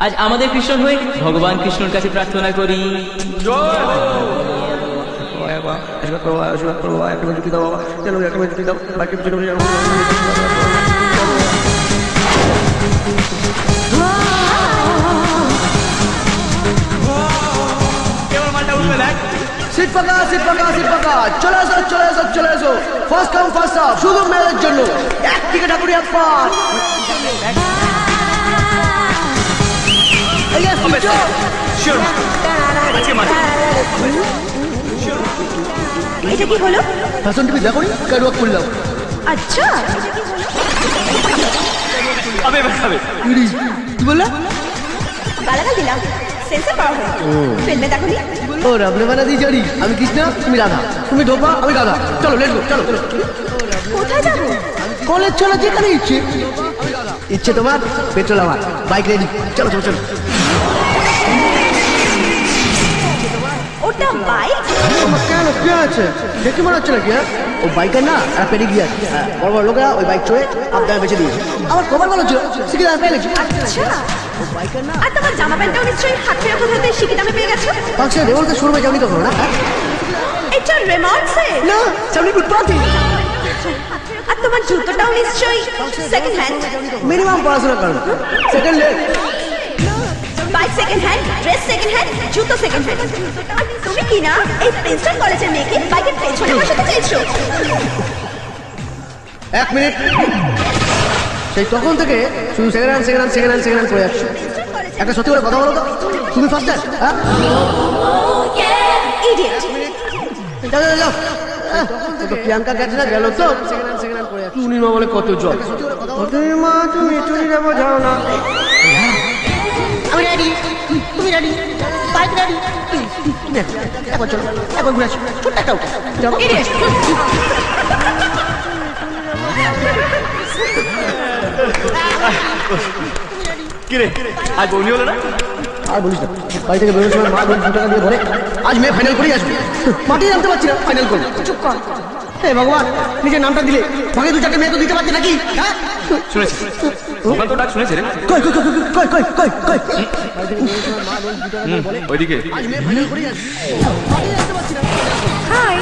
আজ আমাদের কৃষ্ণ হয়ে ভগবান কৃষ্ণর কাছে প্রার্থনা করি। সিট পাকা সিট পাকা সিট পাকা, চলে আসো চলে আসো চলে আসো, ফার্স্ট কাম ফার্স্ট সার্ভ, শুধু মেয়েদের জন্য, এক টিকিট ঠাকুরি এক পান। এটা কি হলো? ফ্যাশন টিভি দেখো, ক্যাটওয়াক করলাম। আচ্ছা কি বললে? গালাগাল দিলাম, সেন্সর পাওয়া হলো। ফিল্মে দেখোনি? ও রাবলে বানা দি জারি, আমি কৃষ্ণ তুমি রাধা, তুমি ধোপা আমি গাধা, চলো লেটস গো চলো। কোথায় যাবো? কলেজ চলো, যেখানে ইচ্ছে। ইচ্ছে তোমার, পেট্রোল আমার, বাইক রেডি, চলো চলো চলো। ওটা বাইক? কেন কি আছে দেখি মনে হচ্ছে নাকি? ও বাইকের না একটা পেরি গিয়ার, বড় বড় লোকেরা ওই বাইক চড়ে আপনার বেঁচে দিয়েছে। আমার খবর ভালো ছিল, শিখে দামে পেয়ে গেছি। আচ্ছা, আর তোমার জামা প্যান্টটাও নিশ্চয়ই হাত ফেরা কোথাতে শিখে দামে পেয়ে গেছো? পাঁচশো রেবলতে শুরু হয়ে যাবি তখন না? এটা রেমন্ডসে না সামনে ফুটপাথে। আর তোমার জুতোটাও নিশ্চয়ই সেকেন্ড হ্যান্ড? মিনিমাম পড়াশোনা করো, second late. Bike second hand, dress second hand, জুতো সেকেন্ড হ্যান্ড। আর তুমি কি না এই প্রিন্সটন কলেজের মেয়েকে বাইকের পেছনে বসাতে চাইছো? এক মিনিট, সেই তখন থেকে শুধু second hand second hand second hand second hand করে যাচ্ছে। একটা সত্যি করে কথা বলো তো, তুমি ফার্স্ট হ্যান্ড? হ্যাঁ ইডিয়েট। যাও যাও যাও। তো প্রিয়াঙ্কা গেছে না, গেল তো টুনি মা বলে কত জল। মা তুমি টুনিরা বোঝাও না। আমি রেডি, তুমি রেডি, বাইক রেডি। একবার চলো, একবার ঘুরে আসো, ছোট্ট একটা উঠে যাবো। কিরে আজ বউনি হলো না? আর বলিস না, বাড়ি থেকে বেরোনোর সময় মা 2 টাকা দিয়ে ভরে আজ মেয়ে ফাইনাল করেই আসবে। মাটি জানতে পারছি না, ফাইনাল করবো। চুপ কর। হে ভগবান, নিজের নামটা দিলে ভাগে 2-4 মেয়ে তো দিতে পারছে নাকি? হ্যাঁ শুনেছি ওখান তো ডাক শুনেছে রে। কই কই কই কই কই কই কই ওইদিকে আজ মেয়ে ফাইনাল করেই আসবে। মাটি জানতে পারছি না। হাই।